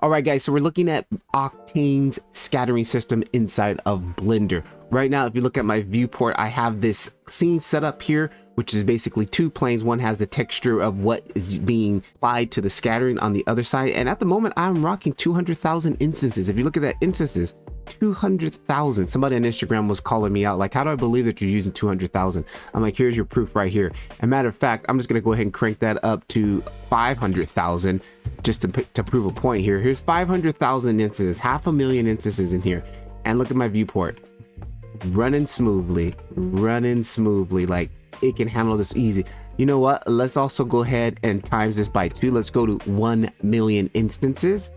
All right, guys, so we're looking at Octane's scattering system inside of Blender. Right now, if you look at my viewport, I have this scene set up here, which is basically two planes. One has the texture of what is being applied to the scattering on the other side. And at the moment, I'm rocking 200,000 instances. If you look at that instances, 200,000. Somebody on Instagram was calling me out like, how do I believe that you're using 200,000? I'm like, here's your proof right here. And matter of fact, I'm just gonna go ahead and crank that up to 500,000 just to prove a point here. Here's 500,000 instances, 500,000 instances in here. And look at my viewport, running smoothly, like it can handle this easy. You know what? Let's also go ahead and times this by 2. Let's go to 1 million instances.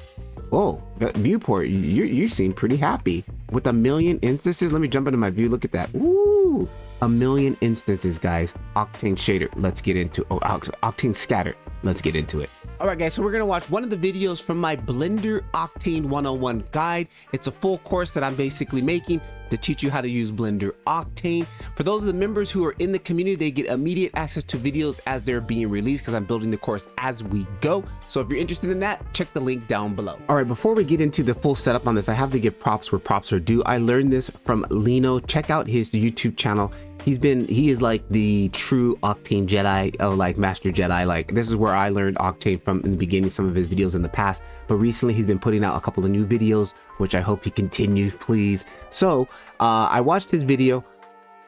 Oh, viewport, you seem pretty happy with 1 million instances. Let me jump into my view. Look at that. Ooh, 1 million instances, guys. Octane shader. Let's get into Octane scatter. Let's get into it. All right, guys, so we're gonna watch one of the videos from my Blender Octane 101 guide. It's a full course that I'm basically making to teach you how to use Blender Octane. For those of the members who are in the community, they get immediate access to videos as they're being released because I'm building the course as we go. So if you're interested in that, check the link down below. All right, before we get into the full setup on this, I have to give props where props are due. I learned this from Lino. Check out his YouTube channel. He is like the true Octane Jedi, like Master Jedi. Like, this is where I learned Octane from in the beginning, some of his videos in the past, but recently he's been putting out a couple of new videos, which I hope he continues, please. So I watched his video.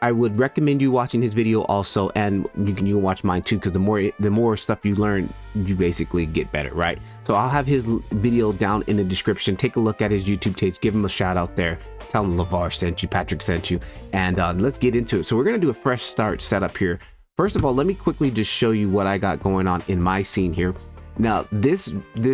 I would recommend you watching his video also, and you can watch mine too, because the more stuff you learn, you basically get better, right? So I'll have his video down in the description. Take a look at his YouTube page, give him a shout out there, tell him LeVar sent you, Patrick sent you, and let's get into it. So we're gonna do a fresh start setup here. First of all, let me quickly just show you what I got going on in my scene here. Now this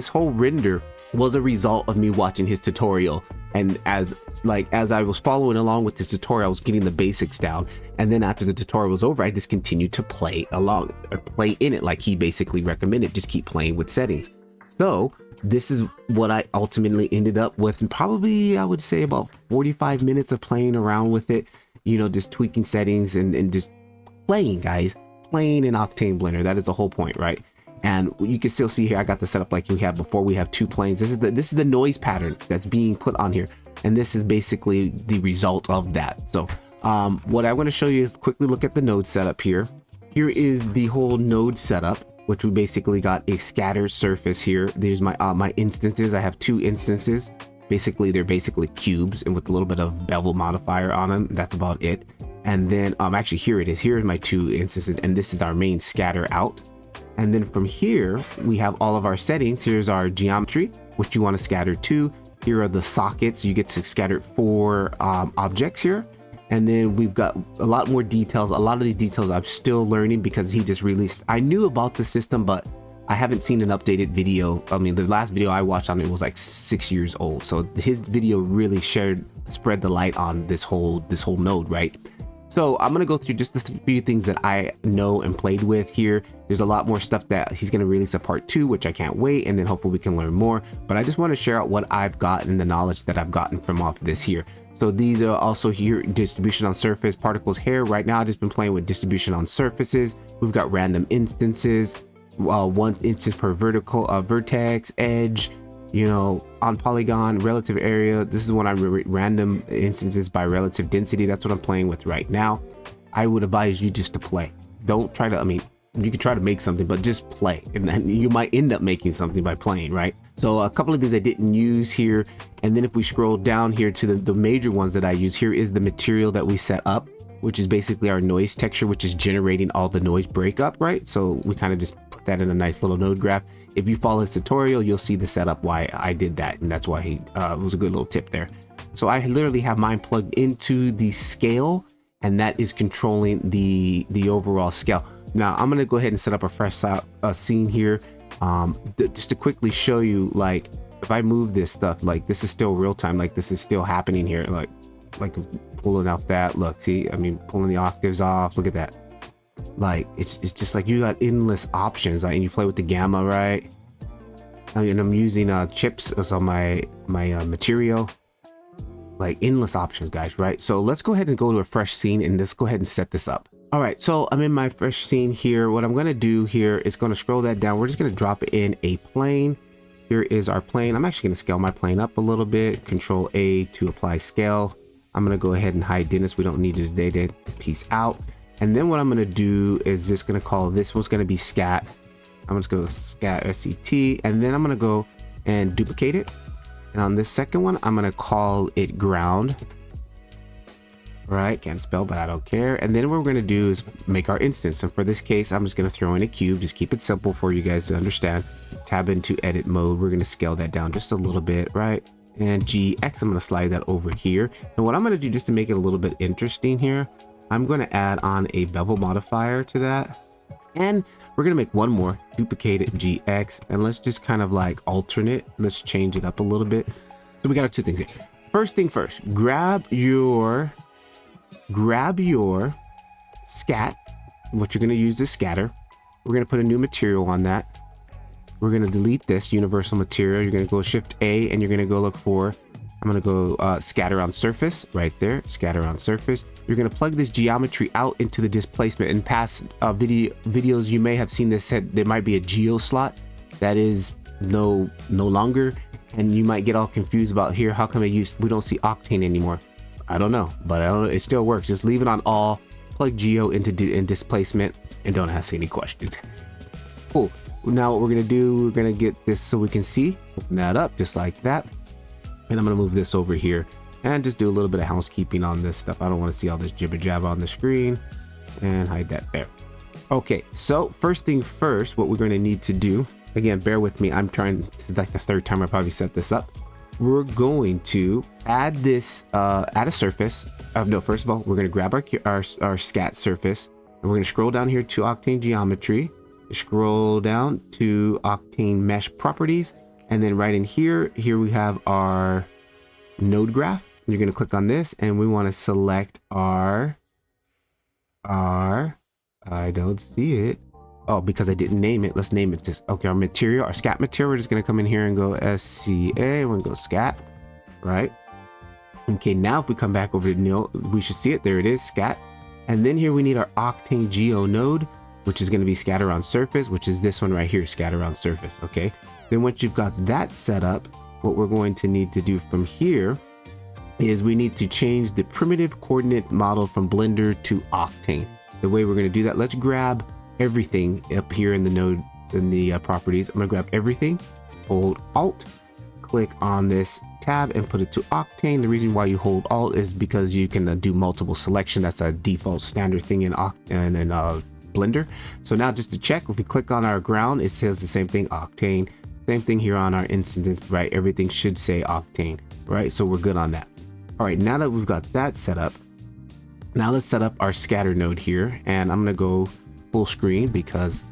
whole render was a result of me watching his tutorial, and as I was following along with this tutorial, I was getting the basics down, and then after the tutorial was over, I just continued to play along, or play in it like he basically recommended. Just keep playing with settings. So this is what I ultimately ended up with, and probably I would say about 45 minutes of playing around with it, you know, just tweaking settings and just playing, guys, playing in Octane Blender. That is the whole point, right? And you can still see here, I got the setup like we had before. We have two planes. This is the noise pattern that's being put on here, and this is basically the result of that. So what I want to show you is quickly look at the node setup here. Here is the whole node setup, which we basically got a scatter surface here. There's my my instances. I have two instances. Basically, they're basically cubes, and with a little bit of bevel modifier on them. That's about it. And then actually here it is. Here's my two instances, and this is our main scatter out. And then from here, we have all of our settings. Here's our geometry, which you want to scatter to. Here are the sockets. You get to scatter 4 objects here. And then we've got a lot more details. A lot of these details I'm still learning because he just released. I knew about the system, but I haven't seen an updated video. I mean, the last video I watched on it was like 6 years old. So his video really spread the light on this whole node, right? So I'm gonna go through just a few things that I know and played with here. There's a lot more stuff that he's gonna release a part 2, which I can't wait, and then hopefully we can learn more. But I just want to share out what I've gotten and the knowledge that I've gotten from off this here. So these are also here, distribution on surface, particles, hair. Right now I've just been playing with distribution on surfaces. We've got random instances, 1 instance per vertex, edge, you know, on polygon, relative area. This is when I'm random instances by relative density. That's what I'm playing with right now. I would advise you just to play. Don't try to, I mean, you can try to make something, but just play, and then you might end up making something by playing, right? So a couple of these I didn't use here. And then if we scroll down here to the major ones that I use, here is the material that we set up, which is basically our noise texture, which is generating all the noise breakup, right? So we kind of just put that in a nice little node graph. If you follow his tutorial, you'll see the setup why I did that, and that's why he it was a good little tip there. So I literally have mine plugged into the scale, and that is controlling the overall scale. Now I'm gonna go ahead and set up a fresh scene here, just to quickly show you, like, if I move this stuff, like this is still real time, like this is still happening here, like pulling off that, look, see, I mean, pulling the octaves off, look at that. Like it's just like you got endless options, like, and you play with the gamma, right? And I'm using chips as on my material, like endless options, guys, right? So let's go ahead and go to a fresh scene, and let's go ahead and set this up. All right, so I'm in my fresh scene here. What I'm gonna do here is gonna scroll that down. We're just gonna drop in a plane, Here is our plane. I'm actually going to scale my plane up a little bit. Control A to apply scale. I'm going to go ahead and hide Dennis. We don't need it today. Peace out. And then what I'm going to do is just going to call this one's going to be scat. I'm just going to scat SCT, and then I'm going to go and duplicate it. And on this second one, I'm going to call it ground. Right, can't spell, but I don't care. And then what we're going to do is make our instance. And for this case, I'm just going to throw in a cube. Just keep it simple for you guys to understand. Tab into edit mode. We're going to scale that down just a little bit, right? And GX, I'm going to slide that over here. And what I'm going to do just to make it a little bit interesting here, I'm going to add on a bevel modifier to that. And we're going to make one more, duplicate it, GX, and let's just kind of like alternate. Let's change it up a little bit. So we got our two things here. First thing first, grab your scat, what you're going to use is scatter. We're going to put a new material on that. We're going to delete this universal material. You're going to go Shift A and you're going to go look for, I'm going to go scatter on surface right there, scatter on surface. You're going to plug this geometry out into the displacement. In past videos, you may have seen this said there might be a geo slot that is no longer, and you might get all confused about here. How come we don't see Octane anymore? I don't know, but it still works. Just leave it on all, plug geo into displacement, and don't ask any questions. Cool. Now what we're gonna do, we're gonna get this so we can see. Open that up just like that, and I'm gonna move this over here and just do a little bit of housekeeping on this stuff. I don't want to see all this jibber jabber on the screen, and hide that there. Okay, so first thing first, what we're going to need to do, again, bear with me, I'm trying to, like the third time I probably set this up. We're going to add this, add a surface. No, first of all, we're going to grab our scat surface, and we're going to scroll down here to Octane geometry, scroll down to Octane mesh properties, and then right in here we have our node graph. You're going to click on this, and we want to select our, I don't see it. Oh, because I didn't name it. Let's name it this. Okay, our material, our scat material. We're just going to come in here and go SCA. We're going to go scat, right? Okay, now if we come back over to nil, we should see it. There it is, scat. And then here we need our Octane geo node, which is going to be scatter on surface, which is this one right here, scatter on surface. Okay, then once you've got that set up, what we're going to need to do from here is we need to change the primitive coordinate model from Blender to Octane. The way we're going to do that, let's grab everything up here in the node, in the properties. I'm going to grab everything, hold Alt, click on this tab and put it to Octane. The reason why you hold Alt is because you can do multiple selection. That's a default standard thing in Blender. So now just to check, if we click on our ground, it says the same thing, Octane. Same thing here on our instance, right? Everything should say Octane, right? So we're good on that. All right, now that we've got that set up, now let's set up our scatter node here, and I'm gonna go full screen because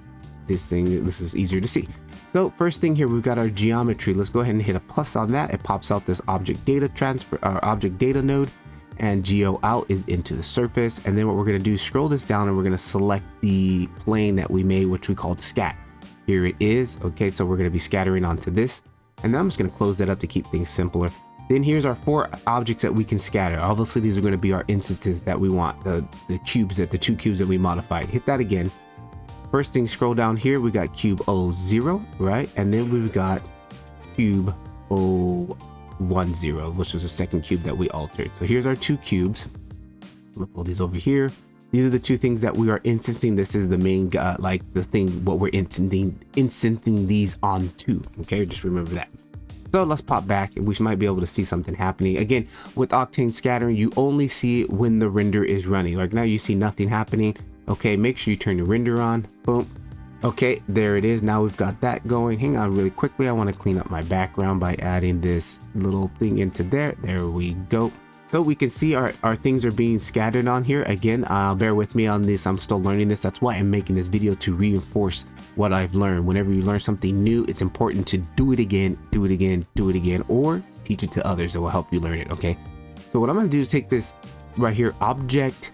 this is easier to see. So first thing here, we've got our geometry. Let's go ahead and hit a plus on that. It pops out this object data transfer, object data node, and geo out is into the surface. And then what we're gonna do is scroll this down, and we're gonna select the plane that we made, which we called scat. Here it is. Okay, so we're gonna be scattering onto this, and then I'm just gonna close that up to keep things simpler. Then here's our 4 objects that we can scatter. Obviously, these are going to be our instances that we want, the cubes, the 2 cubes that we modified. Hit that again. First thing, scroll down here. We got cube 0, right? And then we've got cube 010, which was the second cube that we altered. So here's our 2 cubes. We'll pull these over here. These are the 2 things that we are instancing. This is the main, like the thing, what we're instancing these onto. Okay, just remember that. So let's pop back and we might be able to see something happening. Again, with Octane scattering, you only see it when the render is running. Like now you see nothing happening. Okay, make sure you turn your render on. Boom. Okay, there it is. Now we've got that going. Hang on really quickly. I want to clean up my background by adding this little thing into there. There we go. So we can see our things are being scattered on here. Again, bear with me on this. I'm still learning this. That's why I'm making this video, to reinforce what I've learned. Whenever you learn something new, it's important to do it again, or teach it to others that will help you learn it. Okay. So what I'm going to do is take this right here, object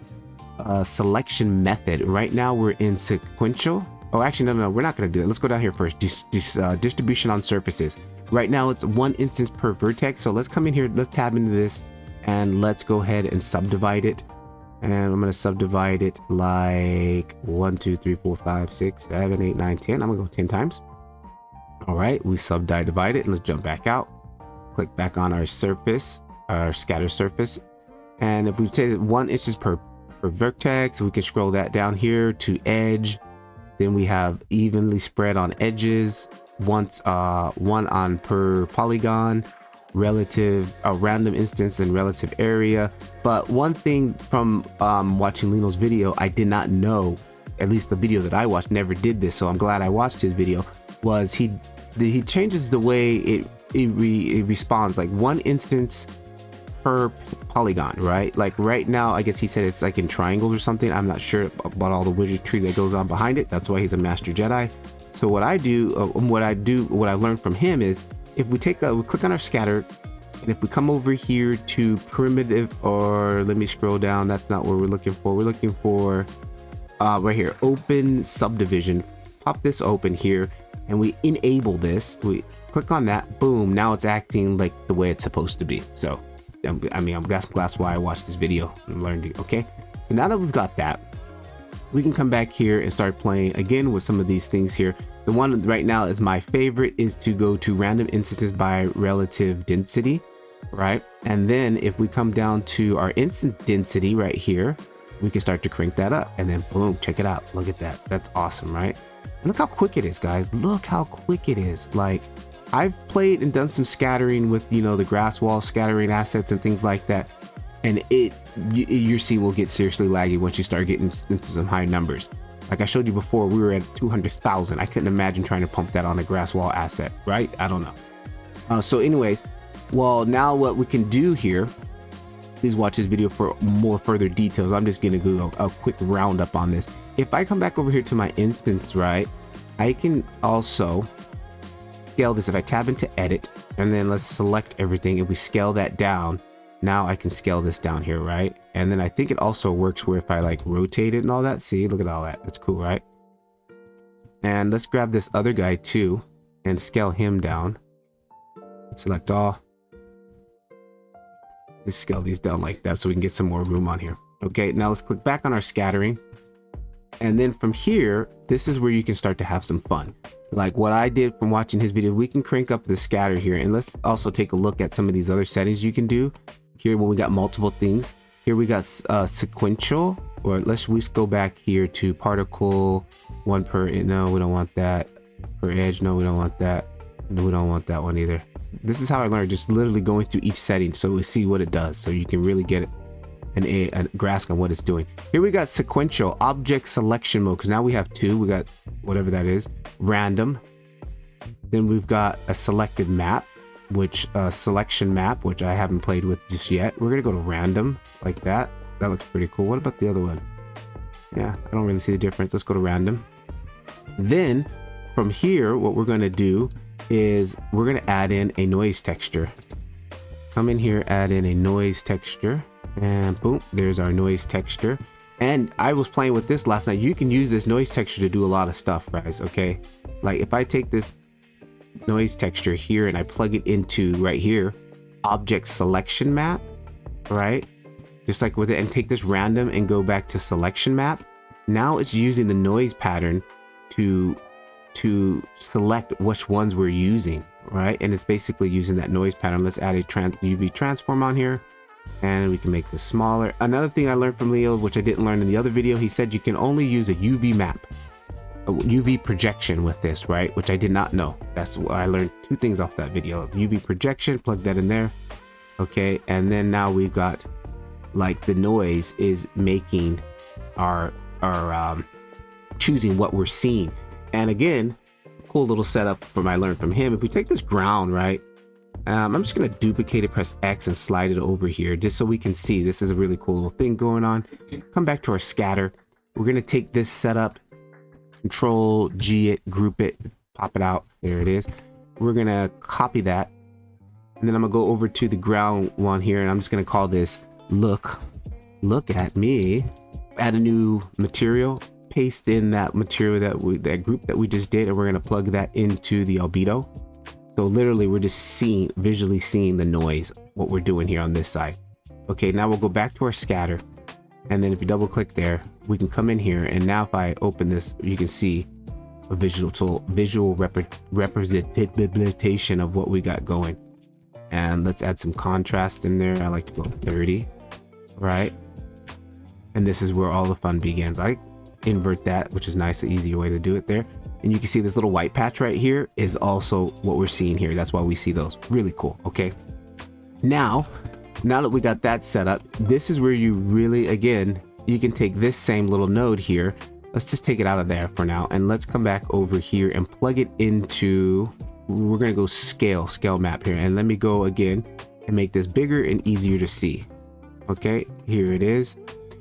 selection method. Right now we're in sequential. Oh, actually, no, we're not going to do that. Let's go down here first. Distribution on surfaces. Right now it's 1 instance per vertex. So let's come in here. Let's tab into this. And let's go ahead and subdivide it. And I'm going to subdivide it like 1, 2, 3, 4, 5, 6, 7, 8, 9, 10. I'm going to go 10 times. All right, we subdivide it. Let's jump back out. Click back on our surface, our scatter surface. And if we say 1 inches per vertex, we can scroll that down here to edge. Then we have evenly spread on edges, once 1 on per polygon, relative random instance and relative area. But one thing from watching Lino's video, I did not know, at least the video that I watched never did this, so I'm glad I watched his video, was he changes the way it responds, like 1 instance per polygon, right? Like right now, I guess he said it's like in triangles or something. I'm not sure about all the wizardry that goes on behind it. That's why he's a master Jedi. So what I learned from him is, if we we click on our scatter, and if we come over here to primitive, or let me scroll down, that's not what we're looking for. We're looking for right here, open subdivision. Pop this open here, and we enable this. We click on that, boom, now it's acting like the way it's supposed to be. So I mean, that's why I watched this video and learned it. Okay, so now that we've got that, we can come back here and start playing again with some of these things here. The one right now is my favorite, is to go to random instances by relative density, right? And then if we come down to our instant density right here, we can start to crank that up, and then boom, check it out. Look at that. That's awesome, right? And look how quick it is, guys. Look how quick it is. Like, I've played and done some scattering with, you know, the grass wall scattering assets and things like that, and your scene will get seriously laggy once you start getting into some high numbers. Like I showed you before, we were at 200,000. I couldn't imagine trying to pump that on a grass wall asset, right? I don't know. So anyways, well, now what we can do here, please watch this video for more further details. I'm just gonna do a quick roundup on this. If I come back over here to my instance, right, I can also scale this. If I tab into edit, and then let's select everything, if we scale that down, now I can scale this down here, right? And then I think it also works where if I like rotate it and all that, see, look at all that. That's cool, right? And let's grab this other guy too and scale him down. Select all. Just scale these down like that so we can get some more room on here. Okay, now let's click back on our scattering. And then from here, this is where you can start to have some fun. Like what I did from watching his video, we can crank up the scatter here. And let's also take a look at some of these other settings you can do here when we got multiple things. Here we got sequential, or let's go back here to particle 1 per, no, we don't want that. Per edge, no, we don't want that. No, we don't want that one either. This is how I learned, just literally going through each setting so we see what it does, so you can really get a grasp on what it's doing. Here we got sequential object selection mode, because now we have 2. We got whatever that is, random. Then we've got a selected map, which selection map, which I haven't played with just yet. We're gonna go to random like that. That looks pretty cool. What about the other one? Yeah, I don't really see the difference. Let's go to random. Then from here, what we're gonna do is we're gonna add in a noise texture. Come in here, add in a noise texture, and boom, there's our noise texture. And I was playing with this last night. You can use this noise texture to do a lot of stuff, guys. Okay, like if I take this noise texture here and I plug it into right here, object selection map, right, just like with it, and take this random and go back to selection map, now it's using the noise pattern to select which ones we're using, right? And it's basically using that noise pattern. Let's add a UV transform on here, and we can make this smaller. Another thing I learned from Leo, which I didn't learn in the other video, he said you can only use a UV map, a UV projection with this, right? Which I did not know. That's what I learned. 2 things off that video. UV projection, plug that in there. Okay, and then now we've got like the noise is making our choosing what we're seeing. And again, cool little setup from I learned from him. If we take this ground, right, I'm just gonna duplicate it, press X and slide it over here just so we can see. This is a really cool little thing going on. Come back to our scatter. We're gonna take this setup, Control G it, group it, pop it out. There it is. We're gonna copy that, and then I'm gonna go over to the ground one here, and I'm just gonna call this look at me. Add a new material, paste in that material that group that we just did, and we're gonna plug that into the albedo. So literally we're just visually seeing the noise, what we're doing here on this side. Okay, now we'll go back to our scatter, and then if you double click there, we can come in here, and now if I open this, you can see a visual representation of what we got going. And let's add some contrast in there. I like to go 30, right? And this is where all the fun begins. I invert that, which is nice, an easier way to do it there. And you can see this little white patch right here is also what we're seeing here. That's why we see those. Really cool. Okay. Now that we got that set up, this is where you really, again, you can take this same little node here. Let's just take it out of there for now. And let's come back over here and plug it into, we're going to go scale map here. And let me go again and make this bigger and easier to see. Okay, here it is.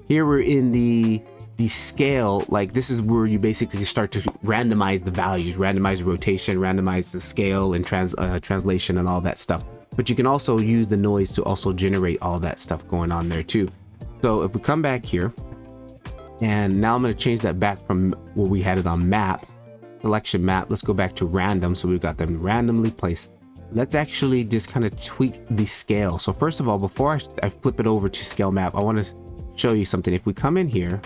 Here we're in the scale. Like, this is where you basically start to randomize the values, randomize the rotation, randomize the scale and translation and all that stuff. But you can also use the noise to also generate all that stuff going on there too. So if we come back here, and now I'm going to change that back from where we had it on map, selection map. Let's go back to random. So we've got them randomly placed. Let's actually just kind of tweak the scale. So first of all, before I flip it over to scale map, I want to show you something. If we come in here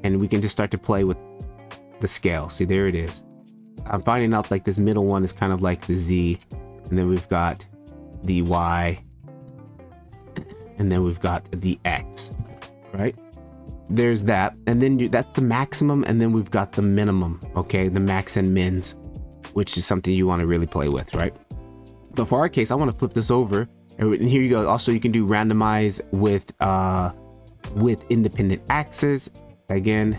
and we can just start to play with the scale. See, there it is. I'm finding out like this middle one is kind of like the Z, and then we've got the Y, and then we've got the X, right? There's that, and then that's the maximum, and then we've got the minimum, okay? The max and mins, which is something you want to really play with, right? But for our case, I want to flip this over, and here you go. Also, you can do randomize with independent axes. Again,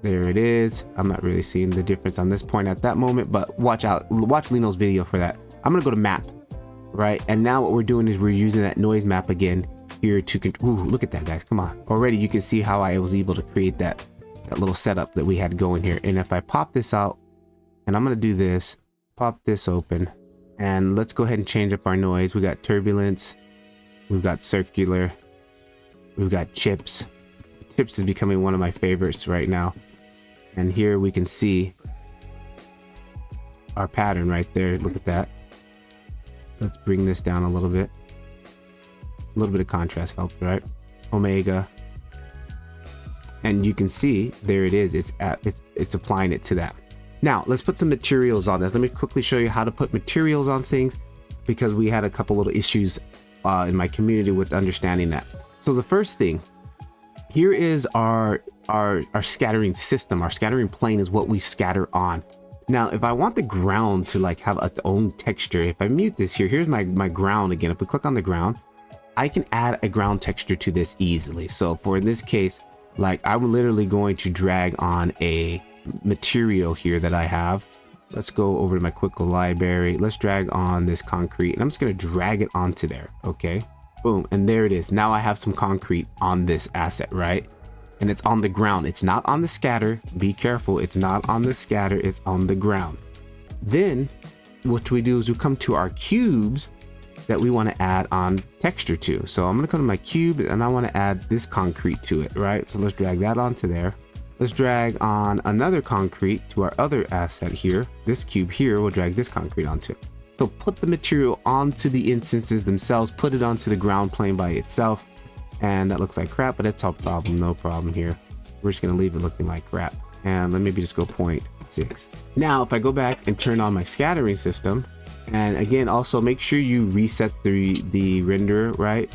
there it is. I'm not really seeing the difference on this point at that moment, but watch Lino's video for that. I'm gonna go to map, right? And now what we're doing is we're using that noise map again here to ooh, look at that, guys. Come on. Already you can see how I was able to create that little setup that we had going here. And if I pop this out, and I'm gonna do this, pop this open, and let's go ahead and change up our noise. We got turbulence, we've got circular, we've got chips. Chips is becoming one of my favorites right now. And here we can see our pattern right there. Look at that. Let's bring this down a little bit. A little bit of contrast helps, right? Omega. And you can see there it is. It's applying it to that. Now let's put some materials on this. Let me quickly show you how to put materials on things, because we had a couple little issues in my community with understanding that. So the first thing, here is our scattering system. Our scattering plane is what we scatter on. Now, if I want the ground to like have its own texture, if I mute this here, here's my ground again. If we click on the ground, I can add a ground texture to this easily. So for this case, like I'm literally going to drag on a material here that I have. Let's go over to my quick library. Let's drag on this concrete, and I'm just going to drag it onto there. Okay, boom, and there it is. Now I have some concrete on this asset, right? And it's on the ground. It's not on the scatter. Be careful. It's not on the scatter. It's on the ground. Then what we do is we come to our cubes that we want to add on texture to. So I'm going to come to my cube, and I want to add this concrete to it, right? So let's drag that onto there. Let's drag on another concrete to our other asset here. This cube here, we'll drag this concrete onto it. So put the material onto the instances themselves, put it onto the ground plane by itself. And that looks like crap, but that's no problem here. We're just gonna leave it looking like crap. And let me just go 0.6. Now, if I go back and turn on my scattering system, and again, also make sure you reset the renderer, right?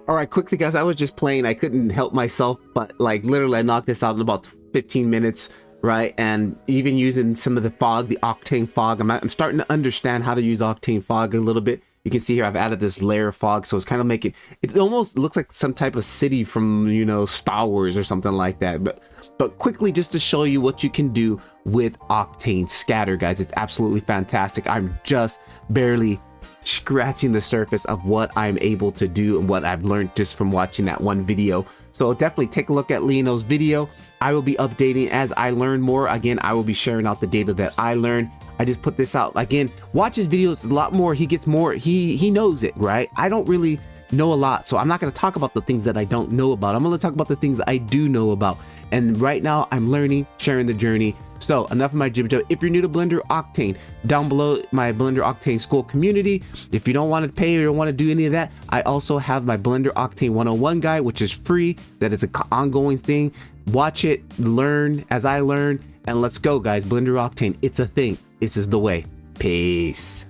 All right, quickly guys, I was just playing. I couldn't help myself, but like literally I knocked this out in about 15 minutes, right? And even using some of the fog, the Octane fog, I'm starting to understand how to use Octane fog a little bit. You can see here I've added this layer of fog, so it's kind of making it almost looks like some type of city from, you know, Star Wars or something like that. But quickly, just to show you what you can do with Octane scatter, guys, it's absolutely fantastic. I'm just barely scratching the surface of what I'm able to do and what I've learned just from watching that one video. So definitely take a look at Lino's video. I will be updating as I learn more. Again, I will be sharing out the data that I learned. I just put this out again. Watch his videos a lot more. He gets more. He knows it, right? I don't really know a lot. So I'm not going to talk about the things that I don't know about. I'm going to talk about the things I do know about. And right now I'm learning, sharing the journey. So enough of my jib jab. If you're new to Blender Octane, down below my Blender Octane school community. If you don't want to pay or don't want to do any of that, I also have my Blender Octane 101 guide, which is free. That is an ongoing thing. Watch it, learn as I learn, and let's go, guys. Blender Octane, it's a thing. This is the way. Peace.